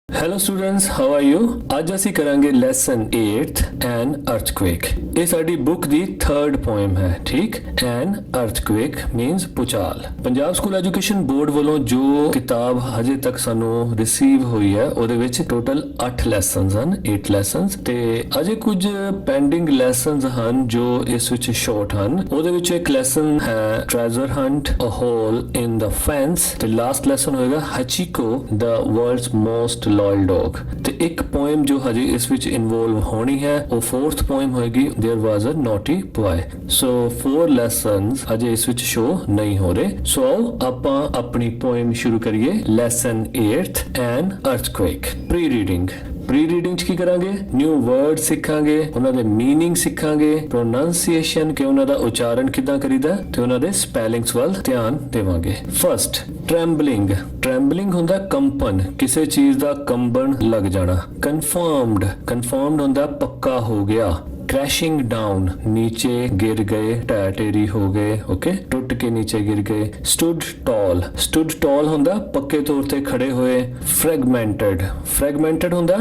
Hello students, how are you. ਅੱਜ ਅਸੀਂ ਕਰਾਂਗੇ ਲੈਸਨ 8th ਐਨ ਅਰਥਕੁਏਕ। ਇਹ ਸਾਡੀ ਬੁੱਕ ਦੀ 3rd ਪੋਇਮ ਹੈ। ਠੀਕ, ਐਨ ਅਰਥਕੁਏਕ ਮੀਨਸ ਭੂਚਾਲ। ਪੰਜਾਬ ਸਕੂਲ ਐਜੂਕੇਸ਼ਨ ਬੋਰਡ ਵੱਲੋਂ ਜੋ ਕਿਤਾਬ ਹਜੇ ਤੱਕ ਸਾਨੂੰ ਰਿਸੀਵ ਹੋਈ ਹੈ ਉਹਦੇ ਵਿੱਚ ਟੋਟਲ 8 ਲੈਸਨਸ ਹਨ, 8 ਲੈਸਨਸ, ਤੇ ਅਜੇ ਕੁਝ ਪੈਂਡਿੰਗ ਲੈਸਨਸ ਹਨ ਜੋ ਇਸ ਵਿੱਚ ਸ਼ਾਰਟ ਹਨ। ਉਹਦੇ ਵਿੱਚ ਇੱਕ ਲੈਸਨ ਹੈ treasure hunt, a hole in the fence, ਤੇ ਲਾਸਟ ਲੈਸਨ ਹੋਏਗਾ Hachiko, the world's most loyal dog. ਤੇ ਇੱਕ ਪੋਇਮ ਜੋ ਹਜੇ ਇਸ ਵਿੱਚ ਇਨਵੋਲਵ ਹੋਣੀ ਹੈ ਉਹ 4th ਪੋਇਮ ਹੋਏਗੀ there was a naughty boy. So 4 lessons ਹਜੇ ਇਸ ਵਿੱਚ ਸ਼ੋ ਨਹੀਂ ਹੋ ਰਹੇ। ਸੋ ਆਓ ਆਪਾਂ ਆਪਣੀ ਪੋਇਮ ਸ਼ੁਰੂ ਕਰੀਏ। Lesson 8th an earthquake. Pre reading. Pre reading ਚ ਕੀ ਕਰਾਂਗੇ? ਨਿਊ ਵਰਡ ਸਿੱਖਾਂਗੇ, ਉਹਨਾਂ ਦੇ ਮੀਨਿੰਗ ਸਿੱਖਾਂਗੇ, ਪ੍ਰੋਨਾਂਸੀਏਸ਼ਨ ਕਿ ਉਹਨਾਂ ਦਾ ਉਚਾਰਨ ਕਿੱਦਾਂ ਕਰੀਦਾ, ਤੇ ਉਹਨਾਂ ਦੇ ਸਪੈਲਿੰਗਸ ਵੱਲ ਧਿਆਨ ਦੇਵਾਂਗੇ। ਫਸਟ, ਟ੍ਰੈਂਬਲਿੰਗ। ਟ੍ਰੈਂਬਲਿੰਗ ਹੁੰਦਾ ਕੰਪਨ, ਕਿਸੇ ਚੀਜ਼ ਦਾ ਕੰਬਣ ਲੱਗ ਜਾਣਾ। ਕਨਫਰਮਡ, ਕਨਫਰਮਡ ਹੁੰਦਾ ਪੱਕਾ ਹੋ ਗਿਆ। क्रैशिंग डाउन, नीचे गिर गए, टैटेरी हो गए, ओके, टुट के नीचे गिर गए। स्टूड टॉल, स्टूड टॉल हुंदा पक्के तौर ते खड़े होए। फ्रैगमेंटेड, फ्रैगमेंटेड हुंदा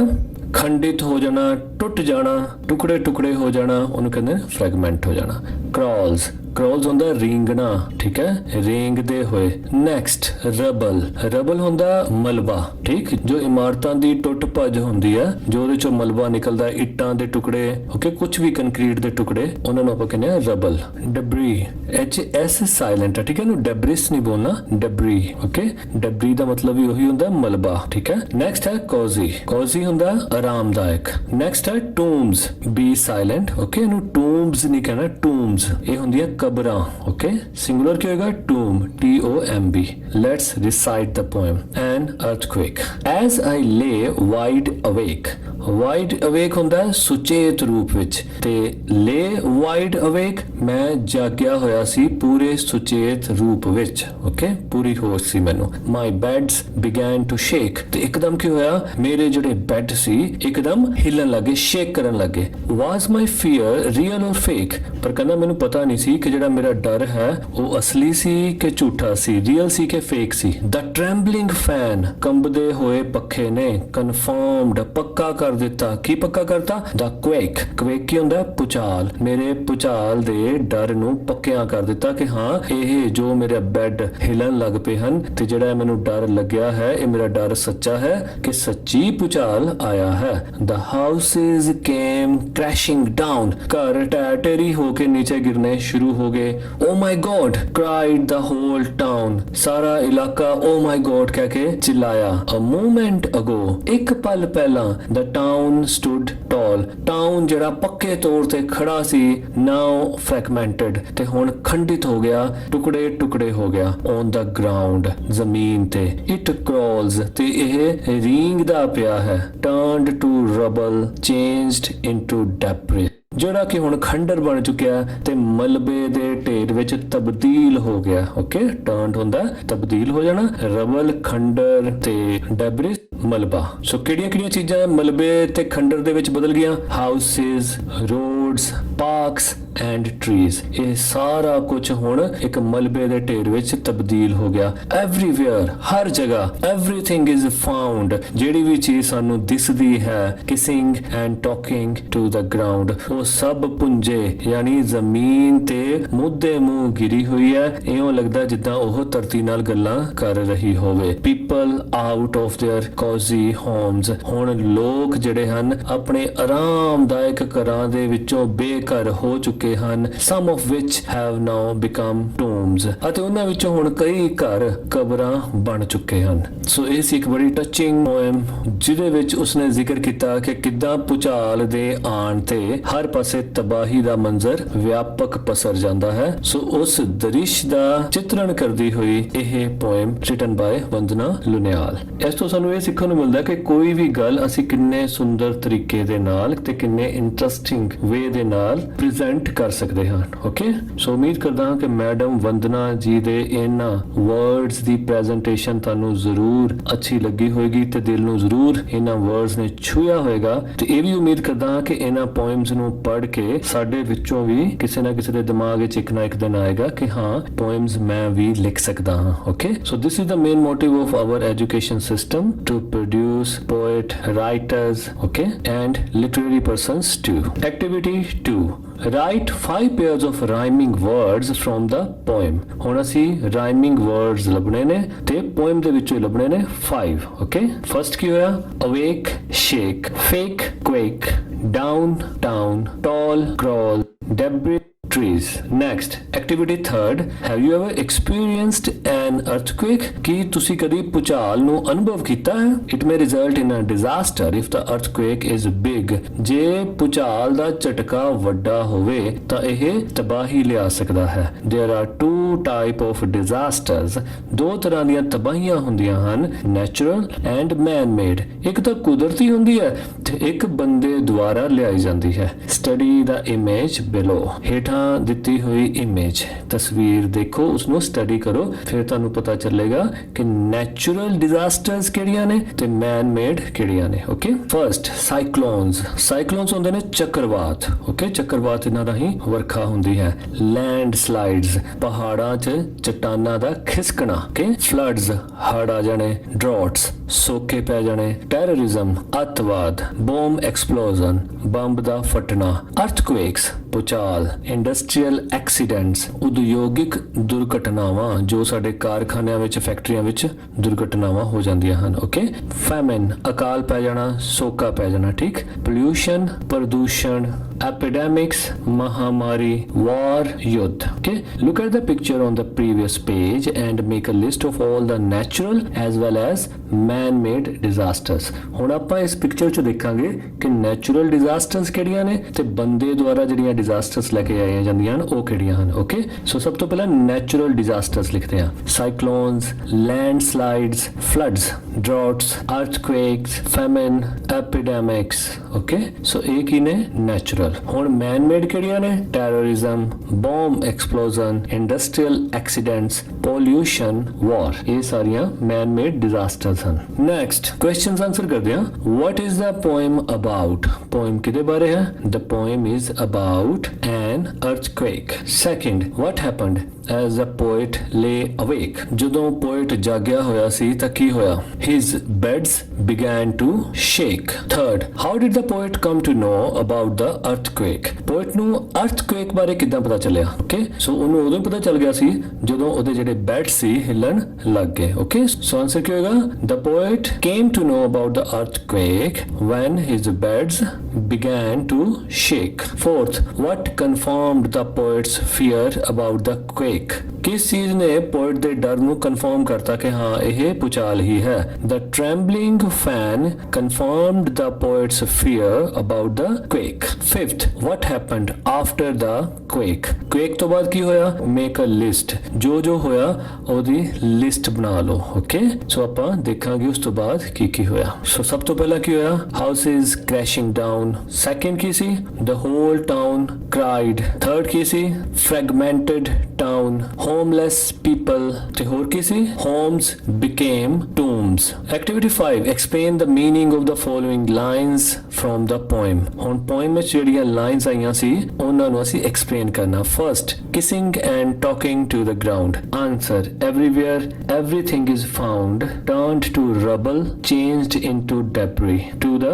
खंडित हो जाना, टुट जाना, टुकड़े टुकड़े हो जाना, उन्हें कहते हैं फ्रैगमेंट हो जाना। क्रॉल्स, क्रॉल्स ਹੁੰਦਾ ਰੀਂਗਣਾ, ਠੀਕ ਹੈ, ਰੇਂਗਦੇ ਹੋਏ। ਨੈਕਸਟ, ਰਬਲ। ਰਬਲ ਹੁੰਦਾ ਮਲਬਾ, ਠੀਕ, ਜੋ ਇਮਾਰਤਾਂ ਦੀ ਟੁੱਟ ਭੱਜ ਹੁੰਦੀ ਹੈ, ਜੋ ਉਹਦੇ ਚੋਂ ਮਲਬਾ ਨਿਕਲਦਾ, ਇੱਟਾਂ ਦੇ ਟੁਕੜੇ, ਓਕੇ, ਕੁਝ ਵੀ ਕੰਕਰੀਟ ਦੇ ਟੁਕੜੇ, ਉਹਨਾਂ ਨੂੰ ਆਪਾਂ ਕਹਿੰਦੇ ਆ ਰਬਲ। ਡਬਰੀ, HS ਸਾਇਲੈਂਟ ਹੈ, ਠੀਕ ਹੈ, ਨੂੰ ਡੈਬਰਿਸ ਨਹੀਂ ਬੋਲਣਾ, ਡਬਰੀ, ਓਕੇ। ਡਬਰੀ ਦਾ ਮਤਲਬ ਵੀ ਉਹੀ ਹੁੰਦਾ ਮਲਬਾ, ਠੀਕ ਹੈ। ਨੈਕਸਟ ਹੈ ਕੋਜ਼ੀ। ਕੋਜ਼ੀ ਹੁੰਦਾ ਆਰਾਮਦਾਇਕ। ਨੈਕਸਟ ਹੈ ਟੂਮਸ, B ਸਾਇਲੈਂਟ, ਓਕੇ, ਇਹਨੂੰ ਟੂਮਸ ਨਹੀਂ ਕਹਿਣਾ, ਟੂਮਸ। ਇਹ ਹੁੰਦੀਆਂ ਕਬਰਾਂ, ਓਕੇ। ਸਿੰਗੂਲਰ ਕੀ ਹੋਏਗਾ? ਟੂਮ, TOMB। Let's recite the poem. N ਅਰਥਕੁਏਕ। As I ਲੇ ਵਾਈਡ ਅਵੇਕ। ਵਾਈਡ ਅਵੇਕ ਹੁੰਦਾ ਸੁਚੇਤ ਰੂਪ ਵਿੱਚ, ਤੇ ਲੇ ਵਾਈਡ ਅਵੇਕ ਮੈਂ ਜਾਗਿਆ ਹੋਇਆ ਸੀ ਪੂਰੇ ਸੁਚੇਤ ਰੂਪ ਵਿੱਚ, ਓਕੇ, ਪੂਰੀ ਹੋਸ਼ ਸੀ ਮੈਨੂੰ। ਮਾਈ ਬੈਡਸ ਬਿਗਨ ਟੂ ਸ਼ੇਕ, ਤੇ ਇੱਕਦਮ ਕੀ ਹੋਇਆ? ਮੇਰੇ ਜਿਹੜੇ ਬੈੱਡ ਸੀ ਇੱਕਦਮ ਹਿੱਲਣ ਲੱਗੇ, ਸ਼ੇਕ ਕਰਨ ਲੱਗੇ। ਵਾਜ਼ ਮਾਈ ਫੀਅਰ ਰੀਅਲ ਔਰ ਫੇਕ, ਪਰ ਕਹਿੰਦਾ ਮੈਨੂੰ ਪਤਾ ਨਹੀਂ ਸੀ ਕਿ ਜਿਹੜਾ ਮੇਰਾ ਡਰ ਹੈ ਉਹ ਅਸਲੀ ਸੀ ਕਿ ਝੂਠਾ ਸੀ, ਰੀਅਲ ਸੀ ਕਿ ਫੇਕ ਸੀ। ਦ ਟ੍ਰੈਂਬਲਿੰਗ ਫੈਨ, ਕੰਬਦੇ ਹੋਏ ਪੱਖੇ ਨੇ। ਕਨਫਰਮਡ, ਪੱਕਾ ਕਰ ਦਿੱਤਾ। ਕੀ ਪੱਕਾ ਕਰਤਾ? ਦ ਕੁਏਕ। ਕੁਏਕ ਕੀ ਹੁੰਦਾ? ਭੁਚਾਲ। ਮੇਰੇ ਭੁਚਾਲ ਦੇ ਡਰ ਨੂੰ ਪੱਕਿਆਂ ਕਰ ਦਿੱਤਾ ਕਿ ਹਾਂ, ਇਹ ਜੋ ਮੇਰੇ ਬੈੱਡ ਹਿਲਣ ਲੱਗ ਪਏ ਹਨ ਤੇ ਜਿਹੜਾ ਮੈਨੂੰ ਡਰ ਲੱਗਿਆ ਹੈ, ਇਹ ਮੇਰਾ ਡਰ ਸੱਚਾ ਹੈ ਕਿ ਸੱਚੀ ਭੁਚਾਲ ਆਇਆ ਹੈ। The houses came crashing down, ਘਰ ਢਹਿ ਹੋ ਕੇ ਨੀਚੇ ਗਿਰਨੇ ਸ਼ੁਰੂ ਹੋ ਗਏ। Oh my god cried the whole town, ਸਾਰਾ ਇਲਾਕਾ ਓ ਮਾਈ ਗॉड ਕਹਿ ਕੇ ਚਿल्लाया। ਅ ਮੂਮੈਂਟ ਅਗੋ, ਇੱਕ ਪਲ ਪਹਿਲਾਂ। ਦ ਟਾਊਨ ਸਟੂਡ ਟਾਲ, ਟਾਊਨ ਜਿਹੜਾ ਪੱਕੇ ਤੌਰ ਤੇ ਖੜਾ ਸੀ, ਨਾਓ ਫ੍ਰੈਗਮੈਂਟਡ, ਤੇ ਹੁਣ ਖੰਡਿਤ ਹੋ ਗਿਆ, ਟੁਕੜੇ ਟੁਕੜੇ ਹੋ ਗਿਆ। ਔਨ ਦ ਗਰਾਊਂਡ, ਜ਼ਮੀਨ ਤੇ। ਇਟ ਕ੍ਰੋਲਸ, ਤੇ ਇਹ ਰੀਂਗਦਾ ਪਿਆ ਹੈ। ਟਰਨਡ ਟੂ ਰਬਲ, ਚੇਂਜਡ ਇਨਟੂ ਡੈਬਰਿਸ, ਜਿਹੜਾ ਕਿ ਹੁਣ ਖੰਡਰ ਬਣ ਚੁੱਕਿਆ ਤੇ ਮਲਬੇ ਦੇ ਢੇਰ ਵਿੱਚ ਤਬਦੀਲ ਹੋ ਗਿਆ, ਓਕੇ। ਟਰਨਡ ਹੁੰਦਾ ਤਬਦੀਲ ਹੋ ਜਾਣਾ, ਰਬਲ ਖੰਡਰ, ਤੇ ਡੈਬਰਿਸ ਮਲਬਾ। ਸੋ ਕਿਹੜੀਆਂ ਕਿਹੜੀਆਂ ਚੀਜ਼ਾਂ ਮਲਬੇ ਤੇ ਖੰਡਰ ਦੇ ਵਿੱਚ ਬਦਲ ਗਈਆਂ? Houses, roads, parks and trees. ਇਹ ਸਾਰਾ ਕੁਝ ਹੁਣ ਇੱਕ ਮਲਬੇ ਦੇ ਢੇਰ ਵਿੱਚ ਤਬਦੀਲ ਹੋ ਗਿਆ। ਐਵਰੀਵੇਅਰ, ਹਰ ਜਗ੍ਹਾ। ਐਵਰੀਥਿੰਗ ਇਜ਼ ਫਾਊਂਡ, ਜਿਹੜੀ ਵੀ ਚੀਜ਼ ਸਾਨੂੰ ਦਿਸਦੀ ਹੈ। Kissing and talking to the ground, ਉਹ ਸਭ ਪੁੰਜੇ ਯਾਨੀ ਜ਼ਮੀਨ ਤੇ ਮੁੱਦੇ ਮੂੰਹ ਗਿਰੀ ਹੋਈ ਹੈ। ਇਉਂ ਲੱਗਦਾ ਜਿੱਦਾਂ ਉਹ ਧਰਤੀ ਨਾਲ ਗੱਲਾਂ ਕਰ ਰਹੀ ਹੋਵੇ। People out of their cosy homes, ਹੁਣ ਲੋਕ ਜਿਹੜੇ ਹਨ ਆਪਣੇ ਆਰਾਮਦਾਇਕ ਘਰਾਂ ਦੇ ਵਿੱਚੋਂ ਬੇਘਰ ਹੋ ਚੁੱਕੇ ਹਨ। Some of which have now become tombs, ਅਤੇ ਉਹਨਾਂ ਵਿੱਚੋਂ ਹੁਣ ਕਈ ਘਰ ਕਬਰਾਂ ਬਣ ਚੁੱਕੇ ਹਨ। ਸੋ ਇਹ ਸੀ ਇੱਕ ਬੜੀ ਟੱਚਿੰਗ ਪੋਇਮ ਜਿਹਦੇ ਵਿੱਚ ਉਸਨੇ ਜ਼ਿਕਰ ਕੀਤਾ ਕਿ ਕਿੱਦਾਂ ਭੁਚਾਲ ਦੇ ਆਉਣ ਤੇ ਹਰ ਪਾਸੇ ਤਬਾਹੀ ਦਾ ਮੰਜ਼ਰ ਵਿਆਪਕ ਪਸਰ ਜਾਂਦਾ ਹੈ। ਸੋ ਉਸ ਦ੍ਰਿਸ਼ ਦਾ ਚਿਤਰਣ ਕਰਦੀ ਹੋਈ ਇਹ ਪੋਇਮ ਰਿਟਨ ਬਾय ਵੰਦਨਾ ਲੁਨਿਆਲ। ਇਸ ਤੋਂ ਸਾਨੂੰ ਇਹ ਸਿੱਖਣ ਨੂੰ ਮਿਲਦਾ ਕਿ ਕੋਈ ਵੀ ਗੱਲ ਅਸੀਂ ਕਿੰਨੇ ਸੁੰਦਰ ਤਰੀਕੇ ਦੇ ਨਾਲ ਤੇ ਕਿੰਨੇ ਇੰਟਰਸਟਿੰਗ ਵੇ ਦੇ ਨਾਲ ਪ੍ਰੈਜ਼ੈਂਟ ਕਰ ਸਕਦੇ ਹਾਂ, ਓਕੇ। ਸੋ ਉਮੀਦ ਕਰਦਾ ਹਾਂ ਕਿ ਮੈਡਮ ਵੰਦਨਾ ਜੀ ਦੇ ਇਹਨਾਂ ਵਰਡਸ ਦੀ ਪ੍ਰੈਜੈਂਟੇਸ਼ਨ ਤੁਹਾਨੂੰ ਜ਼ਰੂਰ ਅੱਛੀ ਲੱਗੀ ਹੋਏਗੀ ਤੇ ਦਿਲ ਨੂੰ ਜ਼ਰੂਰ ਇਹਨਾਂ ਵਰਡਸ ਨੇ ਛੂਇਆ ਹੋਏਗਾ। ਤੇ ਇਹ ਵੀ ਉਮੀਦ ਕਰਦਾ ਹਾਂ ਕਿ ਇਹਨਾਂ ਪੋਇਮਸ ਨੂੰ ਪੜ੍ਹ ਕੇ ਸਾਡੇ ਵਿੱਚੋਂ ਵੀ ਕਿਸੇ ਨਾ ਕਿਸੇ ਦੇ ਦਿਮਾਗ ਵਿੱਚ ਇੱਕ ਨਾ ਇੱਕ ਦਿਨ ਆਏਗਾ ਕਿ ਹਾਂ, ਪੋਇਮਸ ਮੈਂ ਵੀ ਲਿਖ ਸਕਦਾ ਹਾਂ, okay. So this is the main motive of hour education system, to produce statues, poet, writers, okay, and literary persons too. Activity 2. Write 5 pairs of rhyming words from the poem. ਹੁਣ ਅਸੀਂ rhyming words ਲੱਭਣੇ ਨੇ ਤੇ poem ਦੇ ਵਿੱਚੋਂ ਹੀ ਲੱਭਣੇ ਨੇ 5, okay? First ਕੀ ਹੋਇਆ? Awake, shake, fake, quake, down, town, tall, crawl, debris, trees. Next, activity 3rd. Have you ever experienced an earthquake? ਕੀ ਤੁਸੀਂ ਕਦੀ ਭੂਚਾਲ ਨੂੰ ਅਨੁਭਵ ਕੀਤਾ ਹੈ? It may result in a disaster if the earthquake is big. ਜੇ ਭੂਚਾਲ ਦਾ ਝਟਕਾ ਵੱਡਾ ਹੋਵੇ ਤਾਂ ਇਹ ਤਬਾਹੀ ਲਿਆ ਸਕਦਾ ਹੈ. There are 2 type of disasters. 2 ਤਰ੍ਹਾਂ ਦੀਆਂ ਤਬਾਹੀਆਂ ਹੁੰਦੀਆਂ ਹਨ, natural and man-made. ਇੱਕ ਤਾਂ ਕੁਦਰਤੀ ਹੁੰਦੀ ਹੈ ਤੇ ਇੱਕ ਬੰਦੇ ਦੁਆਰਾ ਲਿਆਈ ਜਾਂਦੀ ਹੈ. Study the image below. ਹੇਠਾਂ ਦਿੱਤੀ ਹੋਈ ਇਮੇਜ ਤਸਵੀਰ ਦੇਖੋ, ਉਸਨੂੰ ਸਟੱਡੀ ਕਰੋ, ਫਿਰ ਤੁਹਾਨੂੰ ਪਤਾ ਚੱਲੇਗਾ ਕਿ ਨੈਚੁਰਲ ਡਿਜ਼ਾਸਟਰਸ ਕਿਹੜੀਆਂ ਨੇ ਤੇ ਮੈਨ ਮੇਡ ਕਿਹੜੀਆਂ ਨੇ. ਓਕੇ, ਫਰਸਟ ਸਾਈਕਲੋਨਸ ਹੁੰਦੇ ਨੇ ਚੱਕਰਵਾਤ. ਓਕੇ, ਚੱਕਰਵਾਤ ਇਹਨਾਂ ਰਾਹੀਂ ਵਰਖਾ ਹੁੰਦੀ ਹੈ. ਲੈਂਡ ਸਲਾਈਡਸ, ਪਹਾੜਾਂ 'ਚ ਚਟਾਨਾਂ ਦਾ ਖਿਸਕਣਾ. ਓਕੇ, ਫਲੱਡਸ, ਹੜ੍ਹ ਆ ਜਾਣੇ. ਡਰੌਟਸ, ਸੋਕੇ ਪੈ ਜਾਣੇ. ਟੈਰਰਿਜ਼ਮ, ਅੱਤਵਾਦ. ਬੋਮ ਐਕਸਪਲੋਜ਼ਨ, ਬੰਬ ਦਾ ਫਟਣਾ. ਅਰਥਕੁਏਕਸ, ਭੂਚਾਲ. ਇੰਡਸਟਰੀਅਲ ਐਕਸੀਡੈਂਟਸ, ਉਦਯੋਗਿਕ ਦੁਰਘਟਨਾਵਾਂ ਜੋ ਸਾਡੇ ਕਾਰਖਾਨਿਆਂ ਵਿੱਚ, ਫੈਕਟਰੀਆਂ ਵਿੱਚ ਦੁਰਘਟਨਾਵਾਂ ਹੋ ਜਾਂਦੀਆਂ ਹਨ. ਓਕੇ, ਫੈਮਿਨ, ਅਕਾਲ ਪੈ ਜਾਣਾ, ਸੋਕਾ ਪੈ ਜਾਣਾ. ਠੀਕ, ਪੋਲਿਊਸ਼ਨ, ਪ੍ਰਦੂਸ਼ਣ. epidemics, mahamari, war, युद्ध. Okay, look at the picture on the previous page and make a list of all the natural as well as man-made disasters. ਹੁਣ ਆਪਾਂ ਇਸ ਪਿਕਚਰ 'ਚ ਦੇਖਾਂਗੇ ਕਿ natural disasters ਕਿਹੜੀਆਂ ਨੇ ਤੇ ਬੰਦੇ ਦੁਆਰਾ ਜਿਹੜੀਆਂ disasters ਲੈ ਕੇ ਆਈਆਂ ਜਾਂਦੀਆਂ ਹਨ ਉਹ ਕਿਹੜੀਆਂ ਹਨ. ਓਕੇ, ਸੋ ਸਭ ਤੋਂ ਪਹਿਲਾਂ natural disasters ਲਿਖਦੇ ਹਾਂ. cyclones, landslides, floods, droughts, earthquakes, famine, epidemics. Okay, so ਇਹ ਕੀ ਨੇ? natural. ਹੁਣ ਮੈਨ ਮੇਡ ਕਿਹੜੀਆਂ ਨੇ? Terrorism, bomb explosion, industrial accidents, pollution, war. ਇਹ ਸਾਰੀਆਂ ਮੈਨ ਮੇਡ ਡਿਜ਼ਾਸਟਰਸ ਹਨ. ਨੈਕਸਟ ਕੁਐਸਚਨਸ ਆਨਸਰ ਕਰਦੇ ਹਾਂ. What is the poem about? Poem ਕਿਹਦੇ ਬਾਰੇ ਹੈ? The poem is about an earthquake. Second, what happened as the poet lay awake? ਜਦੋਂ poet ਜਾਗਿਆ ਹੋਇਆ ਸੀ ਤਾਂ ਕੀ ਹੋਇਆ? His beds began to shake. Third, how did the poet come to know about the earthquake? Poet ਨੂੰ earthquake ਬਾਰੇ ਕਿੱਦਾਂ ਪਤਾ ਚੱਲਿਆ? ਓਕੇ, ਸੋ ਉਹਨੂੰ ਉਦੋਂ ਪਤਾ ਚੱਲ ਗਿਆ ਸੀ ਜਦੋਂ ਉਹਦੇ ਜਿਹੜੇ ਬੈਡ ਸੀ ਹਿੱਲਣ ਲੱਗ ਗਏ. ਓਕੇ, ਸੋ ਆਨਸਰ ਕੀ ਹੋਏਗਾ? The poet came to know about the earthquake when his beds began to shake. Fourth, what confirmed the poet's fear about the quake? ਕਿਸ ਚੀਜ਼ ਨੇ ਪੋਇਟ ਦੇ ਡਰ ਨੂੰ ਕਨਫਰਮ ਕਰਤਾ ਕਿ ਹਾਂ ਇਹ ਭੂਚਾਲ ਹੀ ਹੈ? The trembling fan confirmed the poet's fear about the quake. Fifth, what happened after the quake? quake ਤੋਂ ਬਾਅਦ ਕੀ ਹੋਇਆ? Make a list. ਜੋ ਹੋਇਆ ਉਹਦੀ ਲਿਸਟ ਬਣਾ ਲਓ. ਓਕੇ, ਸੋ ਆਪਾਂ ਦੇਖਾਂਗੇ ਉਸ ਤੋਂ ਬਾਅਦ ਕੀ ਹੋਇਆ. ਸੋ ਸਭ ਤੋਂ ਪਹਿਲਾਂ ਕੀ ਹੋਇਆ? Houses crashing down. Second Ki C? The whole town cried. Third Ki C? Fragmented town. Homeless people. ਤੇ ਹੋਰ ਕੀ ਸੀ? Homes became tombs. Activity 5. Explain the meaning of the following lines from the poem. ਹੁਣ poem ਵਿੱਚ ਜਿਹੜੀਆਂ lines ਆਈਆਂ ਸੀ ਉਹਨਾਂ ਨੂੰ ਅਸੀਂ explain ਕਰਨਾ. First, kissing and talking to the ground. Answer, everywhere everything is found turned to rubble, changed into debris to the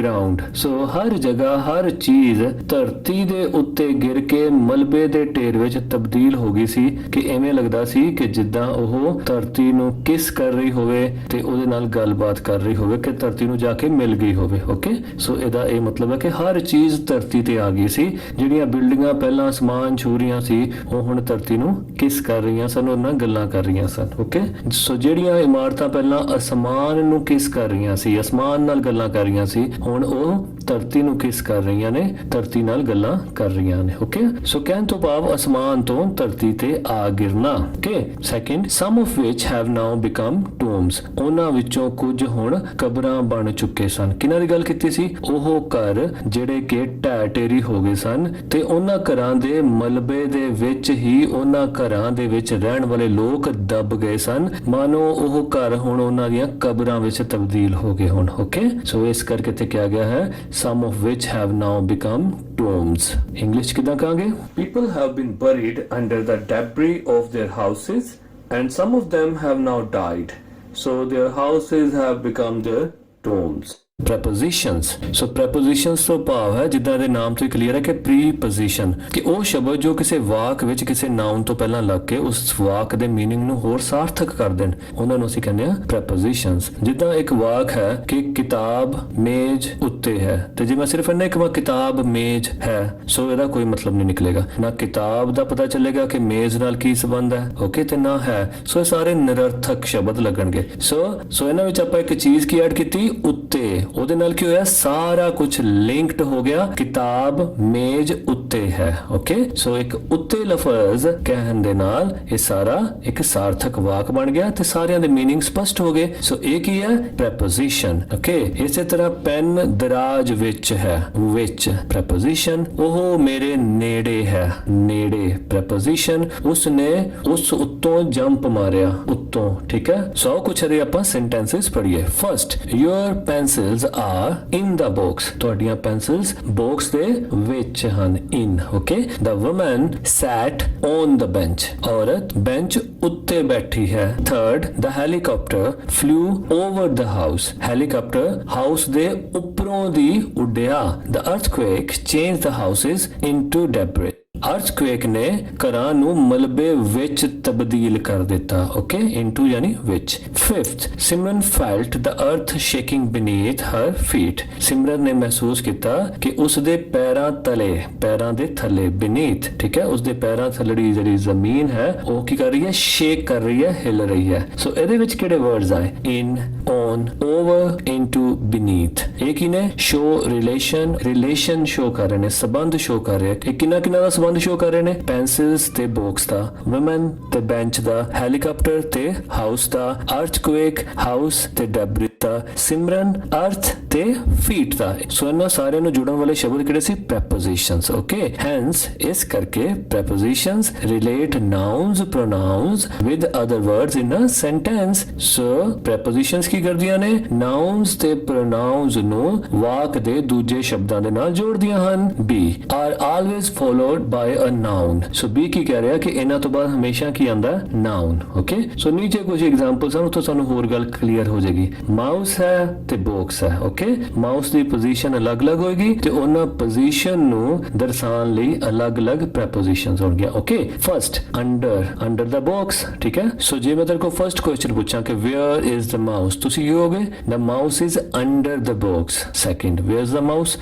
ground. So ਹਰ ਜਗ੍ਹਾ ਹਰ ਚੀਜ਼ ਧਰਤੀ ਦੇ ਉੱਤੇ ਗਿਰ ਕੇ ਮਲਬੇ ਦੇ ਢੇਰ ਵਿੱਚ ਤਬਦੀਲ ਹੋ ਗਈ ਸੀ ਕਿ ਐਵੇਂ ਲੱਗਦਾ ਸੀ ਕਿ ਜਿੱਦਾਂ ਉਹ ਧਰਤੀ ਨੂੰ ਕਿਸ ਕਰ ਰਹੀ ਹੋਵੇ ਤੇ ਉਹਦੇ ਨਾਲ ਗੱਲਬਾਤ ਕਰ ਰਹੀ ਹੋਵੇ ਕਿ ਧਰਤੀ ਨੂੰ ਜਾ ਕੇ ਮਿਲ ਗਈ ਹੋਵੇ. ਓਕੇ, ਸੋ ਇਹਦਾ ਇਹ ਮਤਲਬ ਹੈ ਕਿ ਹਰ ਚੀਜ਼ ਧਰਤੀ ਤੇ ਆ ਗਈ ਸੀ. ਜਿਹੜੀਆਂ ਬਿਲਡਿੰਗਾਂ ਪਹਿਲਾਂ ਅਸਮਾਨ ਛੂ ਰਹੀਆਂ ਸੀ ਉਹ ਹੁਣ ਧਰਤੀ ਨੂੰ ਕਿਸ ਕਰ ਰਹੀਆਂ ਸਨ, ਉਹਨਾਂ ਨਾਲ ਗੱਲਾਂ ਕਰ ਰਹੀਆਂ ਸਨ. ਓਕੇ, ਸੋ ਜਿਹੜੀਆਂ ਇਮਾਰਤਾਂ ਪਹਿਲਾਂ ਅਸਮਾਨ ਨੂੰ ਕਿਸ ਕਰ ਰਹੀਆਂ ਸੀ, ਅਸਮਾਨ ਨਾਲ ਗੱਲਾਂ ਕਰ ਰਹੀਆਂ ਸੀ, ਹੁਣ ਉਹ ਧਰਤੀ ਨੂੰ ਕਿਸ ਕਰ ਰਹੀਆਂ ਨੇ, ਧਰਤੀ ਨਾਲ ਗੱਲਾਂ ਕਰ ਰਹੀਆਂ ਨੇ. ਓਕੇ, ਸੋ ਕਹਿਣ ਤੋਂ ਭਾਵ ਅਸਮਾਨ ਤੋਂ ਧਰਤੀ ਤੇ ਆ ਗਿਰਨਾ. Okay, second, some of which have now become tombs. ਉਹਨਾਂ ਵਿੱਚੋਂ ਕੁਝ ਹੁਣ ਕਬਰਾਂ ਬਣ ਚੁੱਕੇ ਸਨ. ਕਿਹਨਾਂ ਦੀ ਗੱਲ ਕੀਤੀ ਸੀ? ਉਹ ਘਰ ਜਿਹੜੇ ਕਿ ਢਹਿ ਢੇਰੀ ਹੋ ਗਏ ਸਨ ਤੇ ਉਹਨਾਂ ਘਰਾਂ ਦੇ ਮਲਬੇ ਦੇ ਵਿੱਚ ਹੀ ਉਹਨਾਂ ਘਰਾਂ ਦੇ ਵਿੱਚ ਰਹਿਣ ਵਾਲੇ ਲੋਕ ਦਬ ਗਏ ਸਨ, ਮਾਨੋ ਉਹ ਘਰ ਹੁਣ ਉਹਨਾਂ ਦੀਆਂ ਕਬਰਾਂ ਵਿੱਚ ਤਬਦੀਲ ਹੋ ਗਏ ਹੁਣ. ਓਕੇ, ਸੋ ਇਸ ਕਰਕੇ ਤੇ ਕਿਹਾ ਗਿਆ ਹੈ some of which have now become tombs. English ਕਿਦਾਂ ਕਹਾਂਗੇ? People have been buried under the debris of their houses and some of them have now died, so their houses have become their tones prepositions so prepositions ਤੋਂ ਭਾਵ ਹੈ ਜਿੱਦਾਂ ਦੇ ਨਾਮ ਤੋਂ clear ਹੈ ਕਿ preposition ਕਿ ਉਹ ਸ਼ਬਦ ਜੋ ਕਿਸੇ ਵਾਕ ਵਿੱਚ ਕਿਸੇ ਨਾਉਨ ਤੋਂ ਪਹਿਲਾਂ ਲੱਗ ਕੇ ਉਸ ਵਾਕ ਦੇ मीनिंग ਨੂੰ ਹੋਰ ਸਾਰਥਕ ਕਰ ਦੇਣ ਉਹਨਾਂ ਨੂੰ ਅਸੀਂ ਕਹਿੰਦੇ ਆ prepositions ਜਿੱਦਾਂ ਇੱਕ ਵਾਕ ਹੈ ਕਿ ਕਿਤਾਬ ਮੇਜ਼ ਉੱਤੇ ਹੈ ਤੇ ਜੇ ਮੈਂ ਸਿਰਫ ਇੰਨਾ ਕਹਾਂ ਕਿਤਾਬ ਮੇਜ਼ ਹੈ ਸੋ ਇਹਦਾ ਕੋਈ ਮਤਲਬ ਨਹੀਂ ਨਿਕਲੇਗਾ ਨਾ ਕਿਤਾਬ ਦਾ ਪਤਾ ਚੱਲੇਗਾ ਕਿ ਮੇਜ਼ ਨਾਲ ਕੀ ਸੰਬੰਧ ਹੈ ਓਕੇ ਤੇ ਨਾ ਹੈ ਸੋ ਇਹ ਸਾਰੇ ਨਿਰਰਥਕ ਸ਼ਬਦ ਲੱਗਣਗੇ ਸੋ ਇਹਨਾਂ ਵਿੱਚ ਆਪਾਂ ਇੱਕ ਚੀਜ਼ ਕੀ ਐਡ ਕੀਤੀ ਉੱਤੇ ਉਹਦੇ ਨਾਲ ਕੀ ਹੋਇਆ ਸਾਰਾ ਕੁਝ ਲਿੰਕਡ ਹੋ ਗਿਆ ਕਿਤਾਬ ਮੇਜ਼ ਉੱਤੇ ਹੈ ਓਕੇ ਸੋ ਇੱਕ ਉੱਤੇ ਲਫ਼ਜ਼ ਕਹਿਣ ਦੇ ਨਾਲ ਇਹ ਸਾਰਾ ਇੱਕ ਸਾਰਥਕ ਵਾਕ ਬਣ ਗਿਆ ਤੇ ਸਾਰਿਆਂ ਦੇ मीनिंग ਸਪਸ਼ਟ ਹੋ ਗਏ ਸੋ ਇਹ ਕੀ ਹੈ preposition ਓਕੇ ਇਸੇ ਤਰ੍ਹਾਂ ਪੈਨ ਦਰਾਜ ਵਿੱਚ ਹੈ ਵਿੱਚ preposition ਉਹ ਮੇਰੇ ਨੇੜੇ ਹੈ ਨੇੜੇ preposition ਉਸਨੇ ਉਸ ਉੱਤੋਂ ਜੰਪ ਮਾਰਿਆ ਉੱਤੋਂ ਠੀਕ ਹੈ ਸੋ ਕੁਝ ਹਰੇ ਆਪਾਂ ਸੈਂਟੈਂਸਸ ਪੜ੍ਹੀਏ first your pencils are in the box ਤੁਹਾਡੀਆਂ pencils box ਦੇ ਵਿੱਚ ਹਨ in okay the woman sat on the bench ਔਰਤ bench ਉੱਤੇ ਬੈਠੀ ਹੈ third the helicopter flew over the house helicopter house ਦੇ ਉੱਪਰੋਂ ਦੀ ਉੱਡਿਆ the earthquake changed the houses into debris ਅਰਥਕੁਏਕ ਨੇ ਘਰਾਂ ਨੂੰ ਮਲਬੇ ਵਿੱਚ ਤਬਦੀਲ ਕਰ ਦਿੱਤਾ ਓਕੇ ਇਨਟੂ ਯਾਨੀ ਵਿੱਚ ਫਿਫਥ ਸਿਮਰਨ ਫੈਲਟ ਦ ਅਰਥ ਸ਼ੇਕਿੰਗ ਬੀਨੀਥ ਹਰ ਫੀਟ ਸਿਮਰਨ ਨੇ ਮਹਿਸੂਸ ਕੀਤਾ ਕਿ ਉਸ ਦੇ ਪੈਰਾਂ ਦੇ ਥੱਲੇ ਬੀਨੀਥ ਠੀਕ ਹੈ ਉਸ ਦੇ ਪੈਰਾਂ ਥੱਲੜੀ ਜਿਹੜੀ ਜ਼ਮੀਨ ਹੈ ਉਹ ਕੀ ਕਰ ਰਹੀ ਹੈ ਸ਼ੇਕ ਕਰ ਰਹੀ ਹੈ ਹਿਲ ਰਹੀ ਹੈ ਸੋ ਇਹਦੇ ਵਿੱਚ ਕਿਹੜੇ ਵਰਡਸ ਆਏ ਇਨ ਔਨ ਓਵਰ ਇਨਟੂ ਬੀਨੀਥ ਇਹ ਕੀ ਨੇ ਸ਼ੋ ਰਿਲੇਸ਼ਨ ਸ਼ੋ ਕਰ ਰਹੇ ਨੇ ਸੰਬੰਧ ਸ਼ੋ ਕਰ ਰਹੇ ਕਿ ਕਿੰਨਾ ਦਾ ਸੰਬੰਧ ਸ਼ੋ ਕਰ ਰਹੇ ਨੇ ਪੈਨਸਿਲਸ ਤੇ ਬਾਕਸ ਦਾ ਵੂਮਨ ਤੇ ਬੈਂਚ ਦਾ ਹੈਲੀਕਾਪਟਰ ਤੇ ਹਾਊਸ ਦਾ ਅਰਥਕੁਏਕ ਹਾਊਸ ਤੇ ਡੈਬਰਿਸ ਦਾ ਸਿਮਰਨ ਅਰਥ ਤੇ ਫੀਟ ਦਾ ਸੋ ਇਹਨਾਂ ਸਾਰਿਆਂ ਨੂੰ ਜੁੜਨ ਵਾਲੇ ਸ਼ਬਦ ਕਿਹੜੇ ਸੀ prepositions ਓਕੇ ਹੈਂਸ ਇਸ ਕਰਕੇ prepositions relate nouns pronouns with other words in a sentence so prepositions ਕੀ ਕਰਦੀਆਂ ਨੇ nouns ਤੇ pronouns ਨੂੰ ਵਾਕ ਦੇ ਦੂਜੇ ਸ਼ਬਦਾਂ ਦੇ ਨਾਲ ਜੋੜਦੀਆਂ ਹਨ b are always followed by a noun so b ਕੀ ਕਹਿ ਰਿਹਾ ਕਿ ਇਹਨਾਂ ਤੋਂ ਬਾਅਦ ਹਮੇਸ਼ਾ ਕੀ ਆਂਦਾ noun ਓਕੇ ਸੋ ਨੀਚੇ ਕੁਝ ਐਗਜ਼ਾਮਪਲਸ ਹਨ ਉੱਥੋਂ ਸਾਨੂੰ ਹੋਰ ਗੱਲ ਕਲੀਅਰ ਹੋ ਜਾਏਗੀ ਮਾਊਸ ਹੈ ਤੇ ਬਾਕਸ ਹੈ ਓਕੇ ਮਾਊਸ ਦੀ ਪੋਜੀਸ਼ਨ ਅਲੱਗ-ਅਲੱਗ ਹੋਏਗੀ ਤੇ ਉਹਨਾਂ ਪੋਜੀਸ਼ਨ ਨੂੰ ਦਰਸਾਉਣ ਲਈ ਅਲੱਗ-ਅਲੱਗ ਪ੍ਰੈਪੋਜੀਸ਼ਨਸ ਹੋਣਗੀਆਂ okay first under the box ਠੀਕ ਹੈ ਸੋ ਜੇ ਮੈਂ ਤੇਰੇ ਕੋ ਫਰਸਟ ਕੁਐਸਚਨ ਪੁੱਛਾਂ ਕਿ ਵੇਅਰ ਇਜ਼ ਦ ਮਾਊਸ ਤੁਸੀਂ ਕੀ ਕਹੋਗੇ the mouse is under the box second where is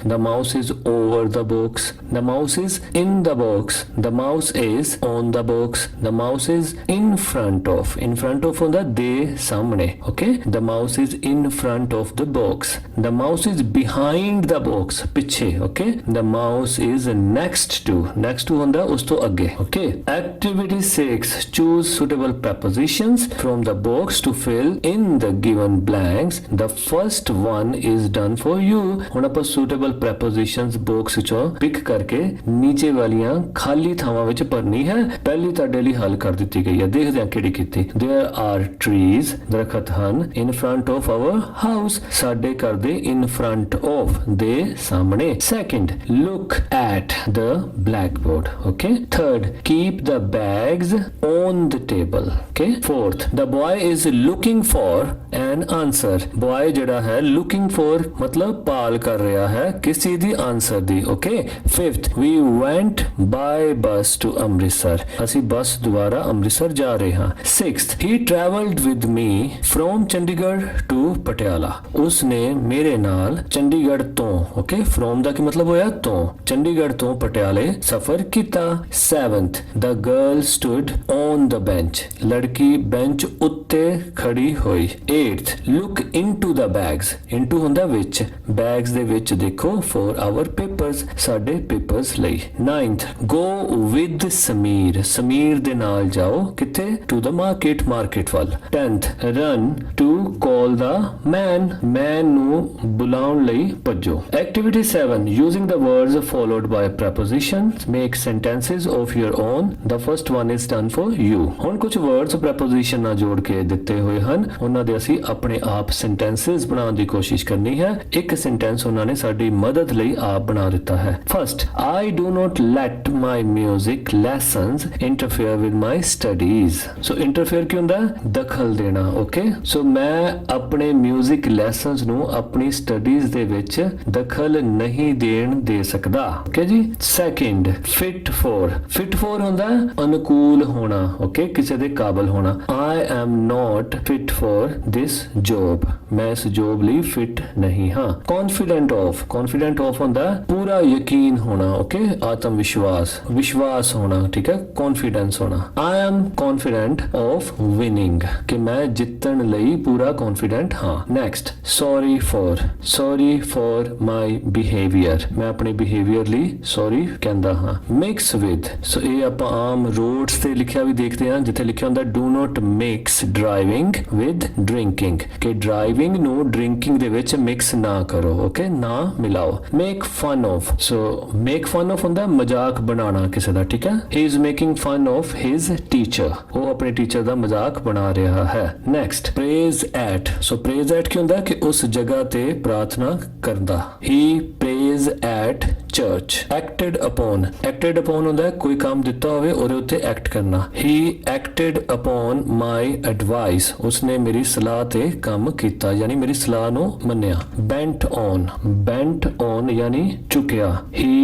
the mouse is over the box the mouse is in the box the mouse is on the box the mouse is in front of ਹੁੰਦਾ ਦੇ ਸਾਹਮਣੇ okay the mouse is in front of the box the mouse is behind the box ਪਿੱਛੇ okay the mouse is next to ਹੁੰਦਾ ਉਸ ਤੋਂ ਅੱਗੇ okay activity 6 choose suitable prepositions from the box to fill in the given blanks the first one is done for you ਹੁਣ ਆਪਾਂ suitable prepositions box ਵਿੱਚੋਂ pick ਕਰਕੇ ਨੀਚੇ ਵਾਲੀਆਂ ਖਾਲੀ ਥਾਵਾਂ ਵਿੱਚ ਭਰਨੀ ਹੈ ਪਹਿਲੀ ਤੁਹਾਡੇ ਲਈ ਹੱਲ ਕਰ ਦਿੱਤੀ ਗਈ ਹੈ ਦੇਖਦੇ ਹਾਂ ਕਿਹੜੀ ਕੀਤੀ there are trees ਦਰਖਤ ਹਨ in front of our house ਸਾਡੇ ਘਰ ਦੇ in front of ਦੇ ਸਾਹਮਣੇ second look at the blackboard okay third keep the bags on the table okay fourth the boy is looking for an answer boy ਜਿਹੜਾ ਹੈ looking for ਮਤਲਬ ਭਾਲ ਕਰ ਰਿਹਾ ਹੈ ਕਿਸੇ ਦੀ answer the okay fifth we went by bus to Amritsar ਅਸੀਂ ਬੱਸ ਦੁਆਰਾ ਅੰਮ੍ਰਿਤਸਰ ਜਾ ਰਹੇ ਹਾਂ sixth he traveled with me from chandigarh to Patiala ਉਸਨੇ ਮੇਰੇ ਨਾਲ ਚੰਡੀਗੜ੍ਹ ਤੋਂ ਓਕੇ ਫਰੋਮ ਦਾ ਕੀ ਮਤਲਬ ਹੋਇਆ ਤੋਂ ਚੰਡੀਗੜ੍ਹ ਤੋਂ ਪਟਿਆਲੇ ਸਫ਼ਰ ਕੀਤਾ 7th the girl stood on the bench ਲੜਕੀ ਬੈਂਚ ਉੱਤੇ ਖੜੀ ਹੋਈ 8th look into the bags into ਹੁੰਦਾ ਵਿੱਚ bags ਦੇ ਵਿੱਚ ਦੇਖੋ for our papers ਸਾਡੇ papers ਲਈ 9th go with ਸਮੀਰ ਦੇ ਨਾਲ ਜਾਓ ਕਿੱਥੇ to the market ਵੱਲ 10th run to call the man ਨੂੰ ਬੁਲਾਉਣ ਲਈ ਭੱਜੋ activity 7 using the words followed by prepositions make sentences of your own the first one is done for you ਹੁਣ ਕੁਝ words preposition ਨਾਲ ਜੋੜ ਕੇ ਦਿੱਤੇ ਹੋਏ ਹਨ ਉਹਨਾਂ ਦੇ ਅਸੀਂ ਆਪਣੇ ਆਪ sentences ਬਣਾਉਣ ਦੀ ਕੋਸ਼ਿਸ਼ ਕਰਨੀ ਹੈ ਇੱਕ sentence ਉਹਨਾਂ ਨੇ ਸਾਡੀ ਮਦਦ ਲਈ ਆਪ ਬਣਾ ਦਿੱਤਾ ਦਿੱਤਾ ਹੈ। First, I do not let my music lessons interfere with my studies। So interfere ਕੀ ਹੁੰਦਾ? ਦਖਲ ਦੇਣਾ। ਓਕੇ, ਸੋ ਮੈਂ ਆਪਣੇ music lessons ਨੂੰ ਆਪਣੀ studies ਦੇ ਵਿੱਚ ਦਖਲ ਨਹੀਂ ਦੇਣ ਦੇ ਸਕਦਾ। ਓਕੇ ਜੀ। ਸੈਕਿੰਡ, fit for ਹੁੰਦਾ ਅਨੁਕੂਲ ਹੋਣਾ। ਓਕੇ, ਕਿਸੇ ਦੇ ਕਾਬਲ ਹੋਣਾ। I am not fit for this job। ਮੈਂ ਇਸ ਜੋਬ ਲਈ ਫਿਟ ਨਹੀਂ ਹਾਂ। confident of ਹੁੰਦਾ ਪੂਰਾ ਯਕੀਨ ਹੋਣਾ। ਓਕੇ, ਆਤਮ ਵਿਸ਼ਵਾਸ ਹੋਣਾ। ਠੀਕ ਹੈ, confidence ਹੋਣਾ। I am confident of winning ਕਿ ਮੈਂ ਜਿੱਤਣ ਲਈ ਪੂਰਾ confident ਹਾਂ। next, sorry for my behavior ਮੈਂ ਆਪਣੇ behavior ਲਈ sorry ਕਹਿੰਦਾ ਹਾਂ। mix with, ਸੋ ਇਹ ਆਪਾਂ ਆਮ roads ਤੇ ਲਿਖਿਆ ਵੀ ਦੇਖਦੇ ਹਾਂ ਜਿੱਥੇ ਲਿਖਿਆ ਹੁੰਦਾ do not mix driving with drinking ਕਿ driving ਨੂੰ drinking ਦੇ ਵਿੱਚ mix ਨਾ ਕਰੋ। ਓਕੇ, ਨਾ ਮਿਲਾਓ। make fun of, so make fun of ਹੁੰਦਾ ਮਜ਼ਾਕ ਬਣਾਉਣਾ ਕਿਸੇ ਦਾ। ਠੀਕ ਹੈ, he is making fun of his teacher ਉਹ ਆਪਣੇ ਟੀਚਰ ਦਾ ਮਜ਼ਾਕ ਬਣਾ ਰਿਹਾ ਹੈ। next, praise at, so praise at ਕੀ ਹੁੰਦਾ ਕਿ ਉਸ ਜਗ੍ਹਾ ਤੇ ਪ੍ਰਾਰਥਨਾ ਕਰਦਾ। he prays at church। acted upon ਹੁੰਦਾ ਕੋਈ ਕੰਮ ਦਿੱਤਾ ਹੋਵੇ ਉਹਦੇ ਉੱਤੇ ਐਕਟ ਕਰਨਾ। he acted upon my advice ਉਸਨੇ ਮੇਰੀ ਸਲਾਹ ਤੇ ਕੰਮ ਕੀਤਾ ਯਾਨੀ ਮੇਰੀ ਸਲਾਹ ਨੂੰ ਮੰਨਿਆ। bent on ਯਾਨੀ ਝੁਕਿਆ। he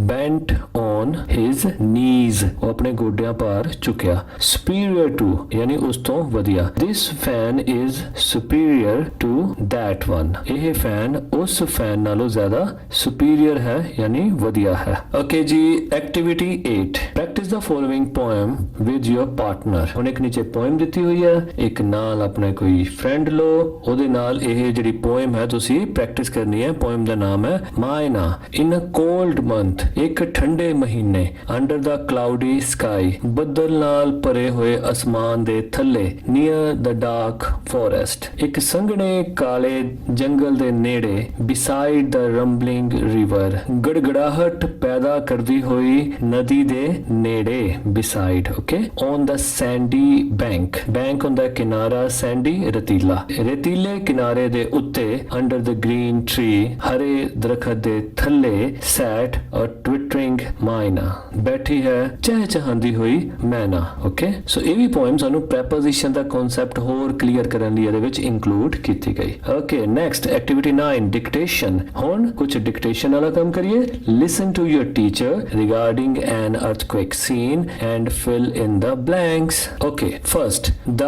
bent on his knees ਉਹ ਆਪਣੇ ਗੋਡਿਆਂ ਭਾਰ ਝੁਕਿਆ। superior to ਯਾਨੀ ਉਸ ਤੋਂ ਵਧੀਆ। this fan is superior to that one ਇਹ ਫੈਨ ਉਸ ਫੈਨ ਨਾਲੋਂ ਜ਼ਿਆਦਾ superior ਹੈ ਯਾਨੀ ਵਧੀਆ ਹੈ। ਓਕੇ ਜੀ, activity 8, practice the following poem with your partner. ਹੁਣ ਇੱਕ ਨੀਚੇ ਪੋਇਮ ਦਿੱਤੀ ਹੋਈ ਹੈ, ਇੱਕ ਨਾਲ ਆਪਣੇ ਕੋਈ ਫਰੈਂਡ ਲੋ, ਉਹਦੇ ਨਾਲ ਇਹ ਜਿਹੜੀ ਪੋਇਮ ਹੈ ਤੁਸੀਂ ਪ੍ਰੈਕਟਿਸ ਕਰਨੀ ਹੈ। ਪੋਇਮ ਦਾ ਨਾਮ ਹੈ ਮਾਇਨਾ। ਇਨ ਅ ਕੋਲਡ ਮੰਥ ਇੱਕ ਠੰਡੇ ਮਹੀਨੇ, ਅੰਡਰ ਦਾ ਕਲਾਉਡੀ ਸਕਾਈ ਬੱਦਲ ਨਾਲ ਭਰੇ ਹੋਏ ਅਸਮਾਨ ਦੇ ਥੱਲੇ, ਨੀਅਰ ਦ ਡਾਰਕ ਫੋਰੈਸਟ ਇੱਕ ਸੰਘਣੇ ਕਾਲੇ ਜੰਗਲ ਦੇ ਨੇੜੇ, ਬਿਸਾਈਡ ਦ ਰੰਬਲਿੰਗ ਰਿਵਰ ਗੜਗੜਾਹਟ ਪੈਦਾ ਕਰਦੀ ਹੋਈ ਨਦੀ ਦੇ ਨੇੜੇ, beside. Okay, on the Sandy bank ਹੁੰਦਾ ਕਿਨਾਰਾ, ਸੈਂਡੀ ਰਤੀਲੇ ਕਿਨਾਰੇ ਦੇ ਉੱਤੇ, ਅੰਡਰ ਦ ਗ੍ਰੀਨ ਟਰੀ ਹਰੇ ਦਰਖਤ ਦੇ ਥੱਲੇ, ਸੈਟ ਅ ਟਵਿਟਰਿੰਗ ਮਾਇਨਾ ਬੈਠੀ ਹੈ ਚਹਿਚਹਾਉਂਦੀ ਹੋਈ ਮੈਨਾ। ਓਕੇ, ਸੋ ਇਹ ਵੀ ਪੋਇਮ ਸਾਨੂੰ ਪ੍ਰੈਪੋਜੀਸ਼ਨ ਦਾ ਕਨਸੈਪਟ ਹੋਰ ਕਲੀਅਰ ਕਰਨ ਲਈ ਇਹਦੇ ਵਿੱਚ ਇਨਕਲੂਡ ਕੀਤੀ ਗਈ। Okay, next activity 9, dictation. ਹੁਣ ਕੁਝ ਡਿਕਟੇਸ਼ਨ ਵਾਲਾ ਕੰਮ ਕਰੀਏ। Listen to your teacher regarding an earthquake scene and fill in the blanks. Okay, first, the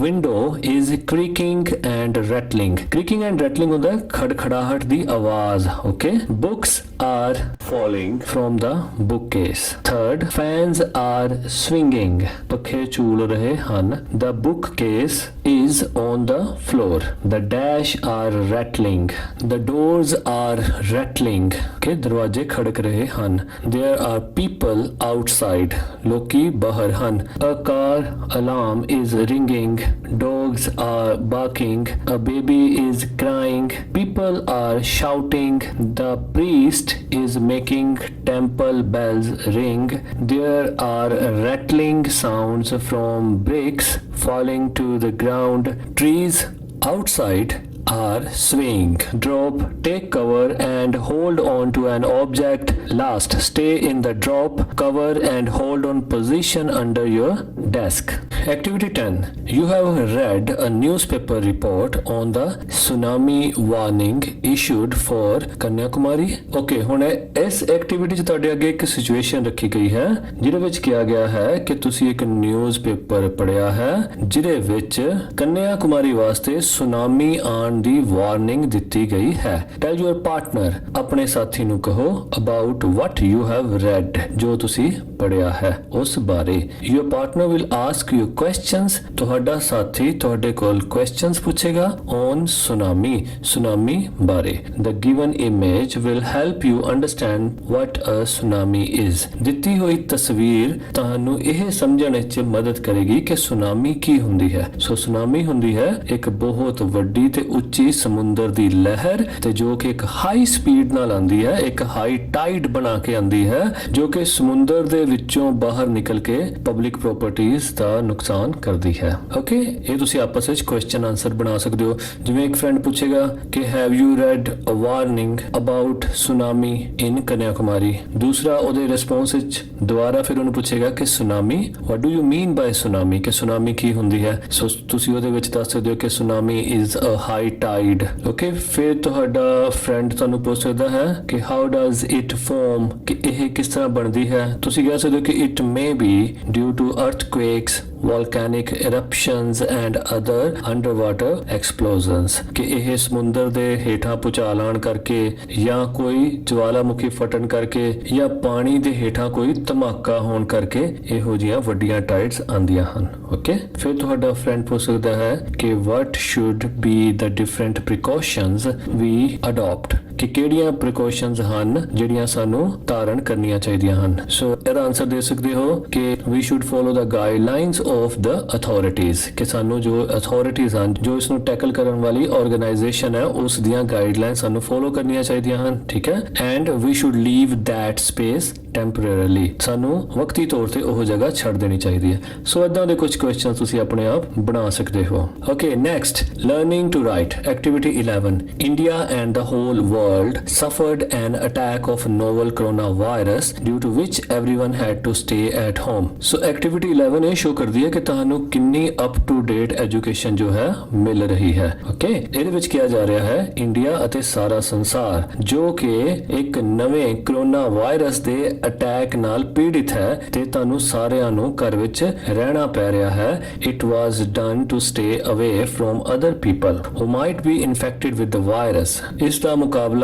window is creaking and rattling. Creaking and rattling ਹੁੰਦਾ ਖੜਖੜਾਹਟ ਦੀ ਆਵਾਜ਼। Okay, books are falling from the bookcase. Third, fans are swinging ਪੱਖੇ ਝੂਲ ਰਹੇ ਹਨ। ਦ bookcase is on the floor. The dash are rattling. The doors are rattling. Okay, ਦਰਵਾਜ਼ੇ ਖੜਕ ਰਹੇ ਹਨ। There are people outside. ਲੋਕੀ ਬਾਹਰ ਹਨ। A car alarm is ringing. Dogs are barking. A baby is crying. People are shouting. The priest is making temple bells ring. There are rattling sounds from bricks falling to the ground. Trees outside are swaying. Drop, take cover and hold on to an object. Last, stay in the drop, cover and hold on position under your desk. Activity 10. You have read a newspaper report on the tsunami warning issued for Kanyakumari. Okay, ਹੁਣ ਇਸ activity 'ਚ ਤੁਹਾਡੇ ਅੱਗੇ ਇੱਕ situation ਰੱਖੀ ਗਈ ਹੈ ਜਿਹਦੇ ਵਿੱਚ ਕਿਹਾ ਗਿਆ ਹੈ ਕਿ ਤੁਸੀਂ ਇੱਕ ਨਿਊਜ਼ਪੇਪਰ ਪੜ੍ਹਿਆ ਹੈ ਜਿਹਦੇ ਵਿੱਚ ਕੰਨਿਆਕੁਮਾਰੀ ਵਾਸਤੇ ਸੁਨਾਮੀ ਆਉਣ ਦੀ ਵਾਰਨਿੰਗ ਦਿੱਤੀ ਗਈ ਹੈ। ਟੈਲ ਯੂਅਰ ਪਾਰਟਨਰ ਆਪਣੇ ਸਾਥੀ ਨੂੰ ਕਹੋ about what you have read ਜੋ ਤੁਸੀਂ ਪੜ੍ਹਿਆ ਹੈ ਉਸ ਬਾਰੇ। Your partner will ask you questions ਤੁਹਾਡਾ ਸਾਥੀ ਤੁਹਾਡੇ ਕੋਲ ਕੁਐਸਚਨਸ ਪੁੱਛੇਗਾ ਔਨ ਸੁਨਾਮੀ ਬਾਰੇ। The given image will help you understand what a tsunami is। ਦਿੱਤੀ ਹੋਈ ਤਸਵੀਰ ਤੁਹਾਨੂੰ ਇਹ ਸਮਝਣ ਵਿੱਚ ਮਦਦ ਕਰੇਗੀ ਕਿ ਸੁਨਾਮੀ ਕੀ ਹੁੰਦੀ ਹੈ। ਸੋ ਸੁਨਾਮੀ ਹੁੰਦੀ ਹੈ ਇੱਕ ਬਹੁਤ ਵੱਡੀ ਤੇ ਉੱਚੀ ਸਮੁੰਦਰ ਦੀ ਲਹਿਰ ਤੇ ਜੋ ਕਿ ਇੱਕ ਹਾਈ ਸਪੀਡ ਨਾਲ ਆਉਂਦੀ ਹੈ, ਇੱਕ ਹਾਈ ਟਾਈਡ ਬਣਾ ਕੇ ਆਉਂਦੀ ਹੈ ਜੋ ਕਿ ਸਮੁੰਦਰ ਦੇ ਵਿੱਚੋਂ ਬਾਹਰ ਨਿਕਲ ਕੇ ਪਬਲਿਕ ਪ੍ਰਾਪਰਟੀ ਬੋਡੀਜ਼ ਦਾ ਨੁਕਸਾਨ ਕਰਦੀ ਹੈ। ਓਕੇ, ਇਹ ਤੁਸੀਂ ਆਪਸ ਵਿੱਚ ਕੁਐਸਚਨ ਆਨਸਰ ਬਣਾ ਸਕਦੇ ਹੋ। ਜਿਵੇਂ ਇੱਕ ਫਰੈਂਡ ਪੁੱਛੇਗਾ ਕਿ have you read a warning about tsunami in Kanyakumari, ਦੂਸਰਾ ਉਹਦੇ ਰਿਸਪੌਂਸ ਵਿੱਚ ਦੁਬਾਰਾ ਫਿਰ ਉਹਨੂੰ ਪੁੱਛੇਗਾ ਕਿ tsunami, what do you mean by tsunami, ਕਿ ਸੁਨਾਮੀ ਕੀ ਹੁੰਦੀ ਹੈ। ਸੋ ਤੁਸੀਂ ਉਹਦੇ ਵਿੱਚ ਦੱਸ ਸਕਦੇ ਹੋ ਕਿ tsunami is a high tide. Okay, ਫਿਰ ਤੁਹਾਡਾ ਫਰੈਂਡ ਤੁਹਾਨੂੰ ਪੁੱਛ ਸਕਦਾ ਹੈ ਕਿ ਹਾਊ ਡਜ਼ ਇਟ ਫਾਰਮ, ਕਿ ਇਹ ਕਿਸ ਤਰ੍ਹਾਂ ਬਣਦੀ ਹੈ। ਤੁਸੀਂ ਕਹਿ ਸਕਦੇ ਹੋ ਕਿ it may be due to earthquakes, volcanic eruptions and other underwater explosions, ਕਿ ਇਹ ਸਮੁੰਦਰ ਦੇ ਹੇਠਾਂ ਭੂਚਾਲ ਆਉਣ ਕਰਕੇ ਜਾਂ ਕੋਈ ਜਵਾਲਾਮੁਖੀ ਫਟਣ ਕਰਕੇ ਜਾਂ ਪਾਣੀ ਦੇ ਹੇਠਾਂ ਕੋਈ ਧਮਾਕਾ ਹੋਣ ਕਰਕੇ ਇਹੋ ਜਿਹੀਆਂ ਵੱਡੀਆਂ ਟਾਈਡਸ ਆਉਂਦੀਆਂ ਹਨ। ਓਕੇ, ਫਿਰ ਤੁਹਾਡਾ ਫਰੈਂਡ ਪੁੱਛ ਸਕਦਾ ਹੈ ਕਿ what should be the different precautions we adopt, ਕਿ ਕਿਹੜੀਆਂ ਪ੍ਰੀਕਾਸ਼ਨਸ ਹਨ ਜਿਹੜੀਆਂ ਸਾਨੂੰ ਧਾਰਨ ਕਰਨੀਆਂ ਚਾਹੀਦੀਆਂ ਹਨ। ਸੋ ਇਹਦਾ ਆਨਸਰ ਦੇ ਸਕਦੇ ਹੋ ਕਿ we should follow the guidelines of the authorities, ਕਿ ਸਾਨੂੰ ਜੋ ਅਥਾਰਟੀਜ਼ ਹਨ, ਜੋ ਇਸ ਨੂੰ ਟੈਕਲ ਕਰਨ ਵਾਲੀ ਆਰਗੇਨਾਈਜੇਸ਼ਨ ਹੈ, ਉਸ ਦੀਆਂ ਗਾਈਡਲਾਈਨ ਸਾਨੂੰ ਫੋਲੋ ਕਰਨੀਆਂ ਚਾਹੀਦੀਆਂ ਹਨ। ਠੀਕ ਹੈ, and we should leave that space temporarily, ਸਾਨੂੰ ਵਕਤੀ ਤੌਰ ਤੇ ਉਹ ਜਗ੍ਹਾ ਛੱਡ ਦੇਣੀ ਚਾਹੀਦੀ ਹੈ। ਸੋ ਇਦਾਂ ਦੇ ਕੁਝ ਕੁਐਸਚਨ ਤੁਸੀਂ ਆਪਣੇ ਆਪ ਬਣਾ ਸਕਦੇ ਹੋ। Okay, next, learning to write, activity 11। India and the whole world suffered an attack of novel coronavirus due to which everyone had to stay at home. So activity 11 ਇਹ ਸ਼ੋ ਕਰਦੀ ਹੈ ਕਿ ਤੁਹਾਨੂੰ ਕਿੰਨੀ ਅਪ ਟੂ ਡੇਟ ਐਜੂਕੇਸ਼ਨ ਜੋ ਹੈ ਮਿਲ ਰਹੀ ਹੈ। ਓਕੇ, ਇਹਦੇ ਵਿੱਚ ਕਿਹਾ ਜਾ ਰਿਹਾ ਹੈ ਇੰਡੀਆ ਅਤੇ ਸਾਰਾ ਸੰਸਾਰ ਜੋ ਕਿ ਇੱਕ ਨਵੇਂ ਕਰੋਨਾ ਵਾਇਰਸ ਦੇ ਅਟੈਕ ਨਾਲ ਪੀੜਿਤ ਹੈ ਤੇ ਤੁਹਾਨੂੰ ਸਾਰਿਆਂ ਨੂੰ ਘਰ ਵਿੱਚ ਰਹਿਣਾ ਪੈ ਰਿਹਾ ਹੈ। It was done to stay away from other people who might be infected with the virus. ਇਸ ਦਾ ਮੁਕਾਬਲਾ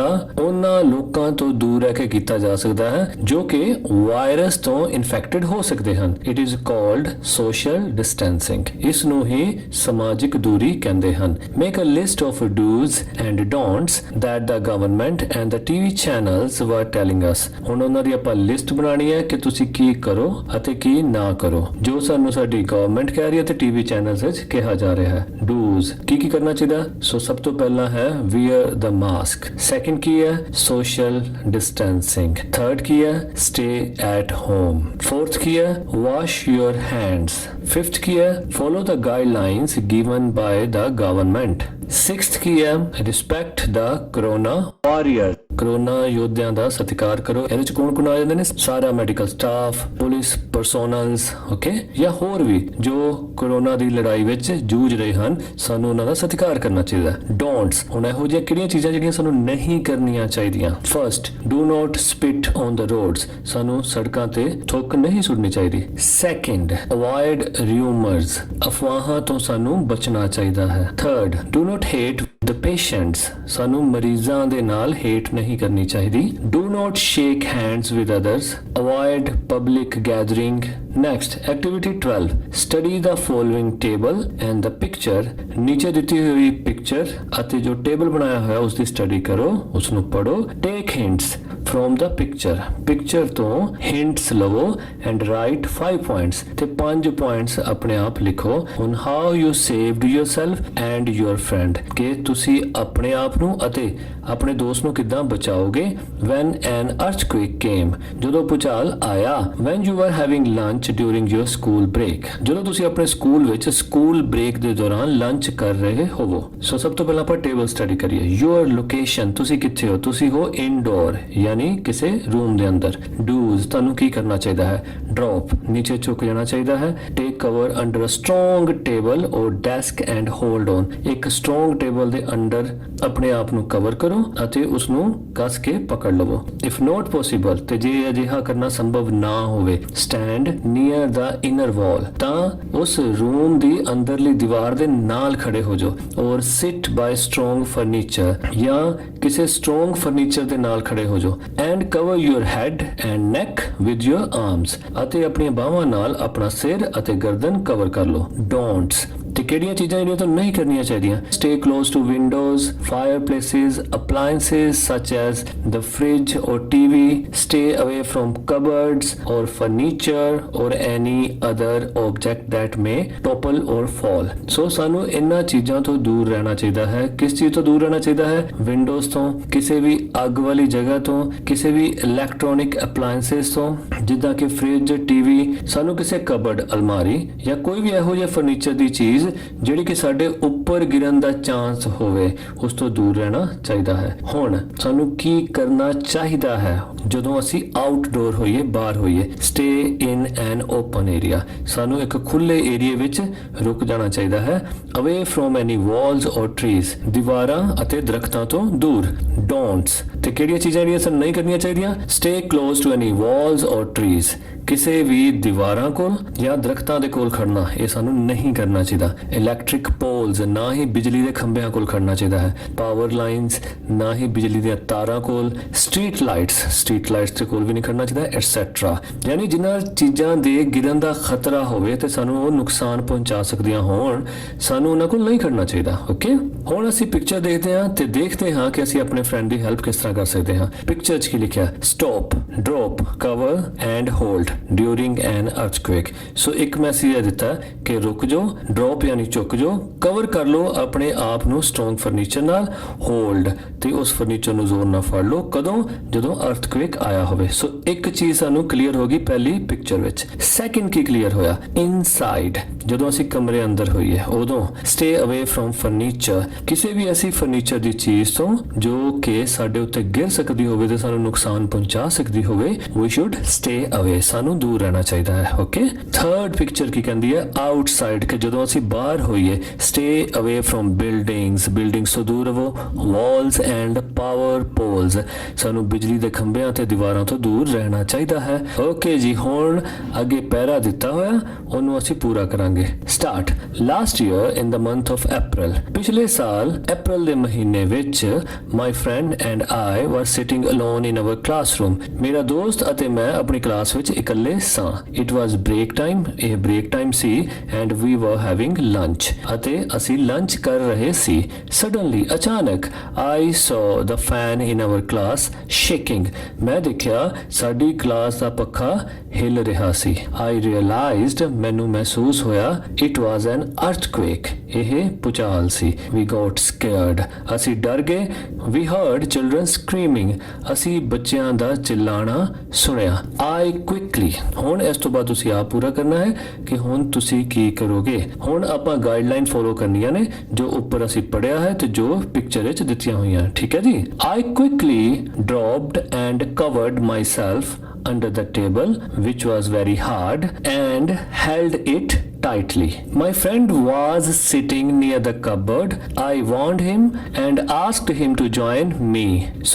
ਉਹਨਾਂ ਲੋਕਾਂ ਤੋਂ ਦੂਰ ਰਹਿ ਕੇ ਕੀਤਾ ਜਾ ਸਕਦਾ ਹੈ ਜੋ ਕਿ ਵਾਇਰਸ ਤੋਂ ਇਨਫੈਕਟਡ ਹੋ ਸਕਦੇ ਹਨ। It is called social distancing. ਇਸ ਨੂੰ ਹੀ ਸਮਾਜਿਕ ਦੂਰੀ ਕਹਿੰਦੇ ਹਨ। Make a list of do's and don'ts that the government and the TV channels were telling us. ਹੁਣ ਉਹਨਾਂ ਦੀ ਆਪਾਂ ਲਿਸਟ ਬਣਾਣੀ ਹੈ ਕਿ ਤੁਸੀਂ ਕੀ ਕਰੋ ਅਤੇ ਕੀ ਨਾ ਕਰੋ, ਜੋ ਸਾਨੂੰ ਸਾਡੀ ਗਵਰਨਮੈਂਟ ਕਹਿ ਰਹੀ ਹੈ ਤੇ ਟੀਵੀ ਚੈਨਲਸ ਵਿੱਚ ਕਿਹਾ ਜਾ ਰਿਹਾ ਹੈ। ਡੂਜ਼, ਕੀ ਕੀ ਕਰਨਾ ਚਾਹੀਦਾ। ਸੋ ਸਭ ਤੋਂ ਪਹਿਲਾਂ ਹੈ wear the mask, ਸੈਕੰਡ ਕੀ ਹੈ social distancing, ਥਰਡ ਕੀ ਹੈ stay at home, ਫੋਰਥ ਕੀ ਹੈ wash your hands, ਫਿਫਥ ਕੀ ਹੈ follow the guidelines given by the government, sixth ਕੀ ਹੈ respect the corona warrior, corona ਯੋਧਿਆਂ ਦਾ ਸਤਿਕਾਰ ਕਰੋ। ਇਹਦੇ ਵਿੱਚ ਕੌਣ ਕੌਣ ਆ ਜਾਂਦੇ ਨੇ, ਸਾਰਾ ਮੈਡੀਕਲ ਸਟਾਫ, ਪੁਲਿਸ ਪਰਸੋਨਲਸ, ਓਕੇ, ਜਾਂ ਹੋਰ ਵੀ ਜੋ ਕਰੋਨਾ ਦੀ ਲੜਾਈ ਵਿੱਚ ਜੂਝ ਰਹੇ ਹਨ, ਸਾਨੂੰ ਉਹਨਾਂ ਦਾ ਸਤਿਕਾਰ ਕਰਨਾ ਚਾਹੀਦਾ। ਡੋਂਟਸ, ਹੁਣ ਇਹੋ ਜਿਹੀਆਂ ਕਿਹੜੀਆਂ ਚੀਜ਼ਾਂ ਜਿਹੜੀਆਂ ਸਾਨੂੰ ਨਹੀਂ ਕਰਨੀਆਂ ਚਾਹੀਦੀਆਂ। First, do not spit on the roads, ਸਾਨੂੰ ਸੜਕਾਂ ਤੇ ਥੁੱਕ ਨਹੀਂ ਸੁੱਟਣੀ ਚਾਹੀਦੀ। ਸੈਕੰਡ, ਅਵੋਇਡ ਰਿਊਮਰਸ, ਅਫਵਾਹਾਂ ਤੋਂ ਸਾਨੂੰ ਬਚਣਾ ਚਾਹੀਦਾ ਹੈ। Third, do not hate the patients, ਸਾਨੂੰ ਮਰੀਜ਼ਾਂ ਦੇ ਨਾਲ ਹੇਟ ਨਹੀਂ ਕਰਨੀ ਚਾਹੀਦੀ। Do not shake hands with others, avoid public gathering. Next, activity 12, study the following table and the picture, ਨੀਚੇ ਦਿੱਤੀ ਹੋਈ ਪਿਕਚਰ ਅਤੇ ਜੋ ਟੇਬਲ ਬਣਾਇਆ ਹੋਇਆ ਉਸ ਦੀ ਸਟੱਡੀ ਕਰੋ, ਉਸ ਨੂੰ ਪੜੋ। Take hints from the picture, picture ਤੋਂ ਹਿੰਟਸ ਲਵੋ ਐਂਡ ਰਾਈਟ 5 ਪੁਆਇੰਟਸ, ਤੇ 5 ਪੁਆਇੰਟਸ ਆਪਣੇ ਆਪ ਲਿਖੋ on how you saved yourself and your friend, ਕਿ ਤੁਸੀਂ ਆਪਣੇ ਆਪ ਨੂੰ ਅਤੇ ਆਪਣੇ ਦੋਸਤ ਨੂੰ ਕਿੱਦਾਂ ਬਚਾਓਗੇ। ਵੈਨ ਐਨ ਅਰਥਕੁਏਕ ਕੇਮ, ਜਦੋਂ ਭੂਚਾਲ ਆਇਆ। When you are having lunch during your school break, ਜਦੋਂ ਤੁਸੀਂ ਆਪਣੇ ਸਕੂਲ ਵਿੱਚ ਸਕੂਲ ਬ੍ਰੇਕ ਦੇ ਦੌਰਾਨ ਲੰਚ ਕਰ ਰਹੇ ਹੋਵੋ। ਸੋ ਸਭ ਤੋਂ ਪਹਿਲਾਂ ਆਪਾਂ ਟੇਬਲ ਸਟੱਡੀ ਕਰੀਏ। ਯੂਅਰ ਲੋਕੇਸ਼ਨ, ਤੁਸੀਂ ਕਿੱਥੇ ਹੋ, ਤੁਸੀਂ ਹੋ ਇਨਡੋਰ ਯਾਨੀ ਕਿਸੇ ਰੂਮ ਦੇ ਅੰਦਰ। ਡੂਜ਼, ਤੁਹਾਨੂੰ ਕੀ ਕਰਨਾ ਚਾਹੀਦਾ ਹੈ। ਡ੍ਰੌਪ, ਨੀਚੇ ਝੁਕ ਜਾਣਾ ਚਾਹੀਦਾ ਹੈ। Take cover under a strong table or desk and hold on, ਇੱਕ ਸਟਰੋਂਗ ਟੇਬਲ ਦੇ ਅੰਡਰ ਆਪਣੇ ਆਪ ਨੂੰ ਕਵਰ ਕਰੋ ਅਤੇ ਉਸ ਨੂੰ ਕੱਸ ਕੇ ਪਕੜ ਲਵੋ। ਇਫ ਨੋਟ ਪੋਸੀਬਲ, ਤੇ ਜੇ ਅਜਿਹਾ ਕਰਨਾ ਸੰਭਵ ਨਾ ਹੋਵੇ, ਸਟੈਂਡ ਨੀਅਰ ਦਾ ਇਨਰ ਵਾਲ, ਤਾਂ ਉਸ ਰੂਮ ਦੀ ਅੰਦਰਲੀ ਦੀਵਾਰ ਦੇ ਨਾਲ ਖੜੇ ਹੋ ਜਾਓ। ਔਰ ਸਿਟ ਬਾਈ ਸਟਰੋਂਗ ਫਰਨੀਚਰ, ਜਾਂ ਕਿਸੇ ਸਟਰੋਂਗ ਫਰਨੀਚਰ ਦੇ ਨਾਲ ਖੜੇ ਹੋ ਜਾਓ। And cover your head and neck with your arms, ਅਤੇ ਆਪਣੀਆਂ ਬਾਹਾਂ ਨਾਲ ਆਪਣਾ ਸਿਰ ਅਤੇ ਗਰਦਨ ਕਵਰ ਕਰ ਲਓ। ਡੋਂਟਸ, ਤੇ ਕਿਹੜੀਆਂ ਚੀਜ਼ਾਂ ਜਿਹੜੀਆਂ ਤੁਹਾਨੂੰ ਨਹੀਂ ਕਰਨੀਆਂ ਚਾਹੀਦੀਆਂ? Stay close to windows, fireplaces, appliances such as the fridge or TV, stay away from cupboards or furniture or any other object that may topple or fall. ਸੋ ਸਾਨੂੰ ਇਹਨਾਂ ਚੀਜ਼ਾਂ ਤੋਂ ਦੂਰ ਰਹਿਣਾ ਚਾਹੀਦਾ ਹੈ। ਕਿਸ ਚੀਜ਼ ਤੋਂ ਦੂਰ ਰਹਿਣਾ ਚਾਹੀਦਾ ਹੈ? ਵਿੰਡੋਜ਼ ਤੋਂ, ਕਿਸੇ ਵੀ ਅੱਗ ਵਾਲੀ ਜਗ੍ਹਾ ਤੋਂ, ਕਿਸੇ ਵੀ ਇਲੈਕਟ੍ਰੋਨਿਕ ਅਪਲਾਈਐਂਸਸ ਤੋਂ, ਜਿੱਦਾਂ ਕਿ ਫ੍ਰਿਜ, ਟੀਵੀ। ਸਾਨੂੰ ਕਿਸੇ ਕਬਰਡ, ਅਲਮਾਰੀ ਜਾਂ ਕੋਈ ਵੀ ਇਹੋ ਜਿਹੇ ਫਰਨੀਚਰ ਦੀ ਚੀਜ਼ ਜਿਹੜੀ ਕਿ ਸਾਡੇ ਉੱਪਰ ਗਿਰਨ ਦਾ ਚਾਂਸ ਹੋਵੇ, ਉਸ ਤੋਂ ਦੂਰ ਰਹਿਣਾ ਚਾਹੀਦਾ ਹੈ। ਹੁਣ ਸਾਨੂੰ ਕੀ ਕਰਨਾ ਚਾਹੀਦਾ ਹੈ ਜਦੋਂ ਅਸੀਂ ਆਊਟਡੋਰ ਹੋਈਏ, ਬਾਹਰ ਹੋਈਏ? ਸਟੇ ਇਨ ਐਨ ਓਪਨ ਏਰੀਆ। ਸਾਨੂੰ ਇੱਕ ਖੁੱਲੇ ਏਰੀਏ ਵਿੱਚ ਰੁਕ ਜਾਣਾ ਚਾਹੀਦਾ ਹੈ। ਅਵੇ from any walls or trees, ਦੀਵਾਰਾਂ ਅਤੇ ਦਰਖਤਾਂ ਤੋਂ ਦੂਰ। ਡੋਂਟਸ, ਤੇ ਕਿਹੜੀਆਂ ਚੀਜ਼ਾਂ ਜਿਹੜੀਆਂ ਸਾਨੂੰ ਨਹੀਂ ਕਰਨੀਆਂ ਚਾਹੀਦੀਆਂ? Stay close to any walls or trees, ਕਿਸੇ ਵੀ ਦੀਵਾਰਾਂ ਕੋਲ ਜਾਂ ਦਰਖਤਾਂ ਦੇ ਕੋਲ ਖੜਨਾ, ਇਹ ਸਾਨੂੰ ਨਹੀਂ ਕਰਨਾ ਚਾਹੀਦਾ। ਇਲੈਕਟ੍ਰਿਕ ਪੋਲਸ, ਨਾ ਹੀ ਬਿਜਲੀ ਦੇ ਖੰਭਿਆਂ ਕੋਲ ਖੜਨਾ ਚਾਹੀਦਾ ਹੈ। ਪਾਵਰ ਲਾਈਨਸ, ਨਾ ਹੀ ਬਿਜਲੀ ਦੀਆਂ ਤਾਰਾਂ ਕੋਲ। ਸਟਰੀਟ ਲਾਈਟਸ ਦੇ ਕੋਲ ਵੀ ਨਹੀਂ ਖੜਨਾ ਚਾਹੀਦਾ, ਐਟਸੈਟਰਾ। ਯਾਨੀ ਜਿਨ੍ਹਾਂ ਚੀਜ਼ਾਂ ਦੇ ਗਿਰਨ ਦਾ ਖਤਰਾ ਹੋਵੇ ਤੇ ਸਾਨੂੰ ਉਹ ਨੁਕਸਾਨ ਪਹੁੰਚਾ ਸਕਦੀਆਂ ਹੋਣ, ਸਾਨੂੰ ਉਹਨਾਂ ਕੋਲ ਨਹੀਂ ਖੜਨਾ ਚਾਹੀਦਾ। ਓਕੇ, ਹੁਣ ਅਸੀਂ ਪਿਕਚਰ ਦੇਖਦੇ ਹਾਂ ਤੇ ਦੇਖਦੇ ਹਾਂ ਕਿ ਅਸੀਂ ਆਪਣੇ ਫਰੈਂਡ ਦੀ ਹੈਲਪ ਕਿਸ ਤਰ੍ਹਾਂ ਕਰ ਸਕਦੇ ਹਾਂ। ਪਿਕਚਰ 'ਚ ਕੀ ਲਿਖਿਆ? Stop, drop, cover and hold during an earthquake. So ਇੱਕ ਮੈਸੇਜ ਦਿੱਤਾ ਕਿ ਰੁਕ ਜਾਓ, ਡ੍ਰੌਪ ਯਾਨੀ ਝੁਕ ਜਾਓ, ਕਵਰ ਕਰ ਲਓ ਆਪਣੇ ਆਪ ਨੂੰ ਸਟਰੋਂਗ ਫਰਨੀਚਰ ਨਾਲ, ਹੋਲਡ ਤੇ ਉਸ ਫਰਨੀਚਰ ਨੂੰ ਜ਼ੋਰ ਨਾਲ ਫੜ ਲਓ। ਕਦੋਂ? ਜਦੋਂ ਅਰਥਕੁਏਕ ਆਇਆ ਹੋਵੇ। ਸੋ ਇੱਕ ਚੀਜ਼ ਸਾਨੂੰ ਕਲੀਅਰ ਹੋ ਗਈ ਪਹਿਲੀ ਪਿਕਚਰ ਵਿੱਚ। ਸੈਕਿੰਡ ਕੀ ਕਲੀਅਰ ਹੋਇਆ? ਇਨਸਾਈਡ, ਜਦੋਂ ਅਸੀਂ ਕਮਰੇ ਅੰਦਰ ਹੋਈਏ ਉਦੋਂ। ਸਟੇ ਅਵੇ ਫਰੋਮ ਫਰਨੀਚਰ, ਕਿਸੇ ਵੀ ਐਸੀ ਫਰਨੀਚਰ ਦੀ ਚੀਜ਼ ਤੋਂ ਜੋ ਕਿ ਸਾਡੇ ਉੱਤੇ ਗਿਰ ਸਕਦੀ ਹੋਵੇ ਤੇ ਸਾਨੂੰ ਨੁਕਸਾਨ ਪਹੁੰਚਾ ਸਕਦੀ ਹੋਵੇ, ਵੀ ਸ਼ੁੱਡ ਸਟੇ ਅਵੇ, ਸਾਨੂੰ ਦੂਰ ਰਹਿਣਾ ਚਾਹੀਦਾ ਹੈ। ਓਕੇ, ਥਰਡ ਪਿਕਚਰ ਕੀ ਕਹਿੰਦੀ ਹੈ? ਆਊਟਸਾਈਡ, ਕਿ ਜਦੋਂ ਅਸੀਂ ਬਾਹਰ ਹੋਈਏ। ਸਟੇ ਅਵੇ ਫਰੋਮ ਬਿਲਡਿੰਗਸ ਤੋਂ ਦੂਰ ਰਹੋ। ਵਾਲਸ ਐਂਡ ਪਾਵਰ ਪੋਲਸ, ਸਾਨੂੰ ਬਿਜਲੀ ਦੇ ਖੰਭਿਆਂ ਤੇ ਦੀਵਾਰਾਂ ਤੋਂ ਦੂਰ ਰਹਿਣਾ ਚਾਹੀਦਾ ਹੈ। ਓਕੇ ਜੀ, ਹੁਣ ਅੱਗੇ ਪੈਰਾ ਦਿੱਤਾ ਹੋਇਆ, ਉਹਨੂੰ ਅਸੀਂ ਪੂਰਾ ਕਰਾਂਗੇ। Start. Last year in the month of ਅਪ੍ਰੈਲ, ਪਿਛਲੇ ਸਾਲ ਅਪ੍ਰੈਲ ਦੇ ਮਹੀਨੇ ਵਿੱਚ, my friend and I were sitting alone in our classroom, ਮੇਰਾ ਦੋਸਤ ਅਤੇ ਮੈਂ ਆਪਣੀ ਕਲਾਸ ਵਿੱਚ ਇਕੱਲੇ ਸਾਂ। ਇਟ ਵਾਸ ਬ੍ਰੇਕ ਟਾਈਮ, ਇਹ ਬ੍ਰੇਕ ਟਾਈਮ ਸੀ। And we were having lunch, ਅਤੇ ਅਸੀਂ ਲੰਚ ਕਰ ਰਹੇ ਸੀ। ਸਡਨਲੀ, ਅਚਾਨਕ, I saw the fan in our class shaking, ਮੈਂ ਦੇਖਿਆ ਸਾਡੀ ਕਲਾਸ ਦਾ ਪੱਖਾ ਹਿੱਲ ਰਿਹਾ ਸੀ। ਆਈ ਰੀਅਲਾਈਜ਼ਡ, ਮੈਨੂੰ ਮਹਿਸੂਸ ਹੋਇਆ, ਇਟ ਵਾਸ ਐਨ ਅਰਥਕੁਏਕ, ਇਹ ਭੂਚਾਲ ਸੀ। ਵੀ ਗੋਟ ਸਕੇਅਰਡ, ਅਸੀਂ ਡਰ ਗਏ। ਵੀ ਹਰਡ ਚਿਲਡਰਨ ਸਕਰੀਮਿੰਗ, ਅਸੀਂ ਬੱਚਿਆਂ ਦਾ ਚਿল্লাਣਾ ਸੁਣਿਆ। ਆਈ ਕੁਇਕਲੀ, ਹੁਣ ਇਸ ਤੋਂ ਬਾਅਦ ਤੁਸੀਂ ਆਪ ਪੂਰਾ ਕਰਨਾ ਹੈ ਕਿ ਹੁਣ ਤੁਸੀਂ ਕੀ ਕਰੋਗੇ। ਹੁਣ ਆਪਾਂ ਗਾਈਡਲਾਈਨ ਫੋਲੋ ਕਰਨੀਆਂ ਨੇ ਜੋ ਉੱਪਰ ਅਸੀਂ ਪੜਿਆ ਹੈ ਤੇ ਜੋ ਪਿਕਚਰ ਵਿੱਚ ਦਿੱਤੀਆਂ ਹੋਈਆਂ। ਠੀਕ ਹੈ ਜੀ। I quickly dropped and covered myself under the table, which was very hard, and held it tightly. My friend was sitting near the cupboard. I warned him and asked him to join me.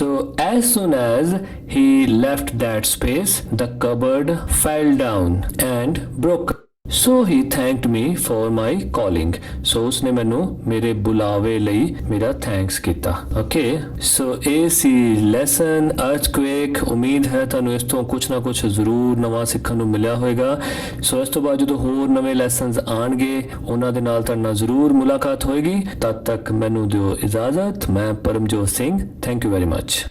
So as soon as he left that space, the cupboard fell down and broke. So he thanked me for my calling. So ਉਸਨੇ ਮੈਨੂੰ ਮੇਰੇ ਬੁਲਾਵੇ ਲਈ ਮੇਰਾ thanks ਕੀਤਾ। Okay, so ਇਹ ਸੀ lesson ਅਰਥਕੁਏਕ। ਉਮੀਦ ਹੈ ਤੁਹਾਨੂੰ ਇਸ ਤੋਂ ਕੁਝ ਨਾ ਕੁਝ ਜ਼ਰੂਰ ਨਵਾਂ ਸਿੱਖਣ ਨੂੰ ਮਿਲਿਆ ਹੋਵੇਗਾ। ਸੋ ਇਸ ਤੋਂ ਬਾਅਦ ਜਦੋਂ ਹੋਰ ਨਵੇਂ ਲੈਸਨਸ ਆਣਗੇ ਉਹਨਾਂ ਦੇ ਨਾਲ ਤੁਹਾਡੇ ਨਾਲ ਜ਼ਰੂਰ ਮੁਲਾਕਾਤ ਹੋਏਗੀ। ਤਦ ਤੱਕ ਮੈਨੂੰ ਦਿਓ ਇਜਾਜ਼ਤ। ਮੈਂ Paramjot Singh, thank you very much.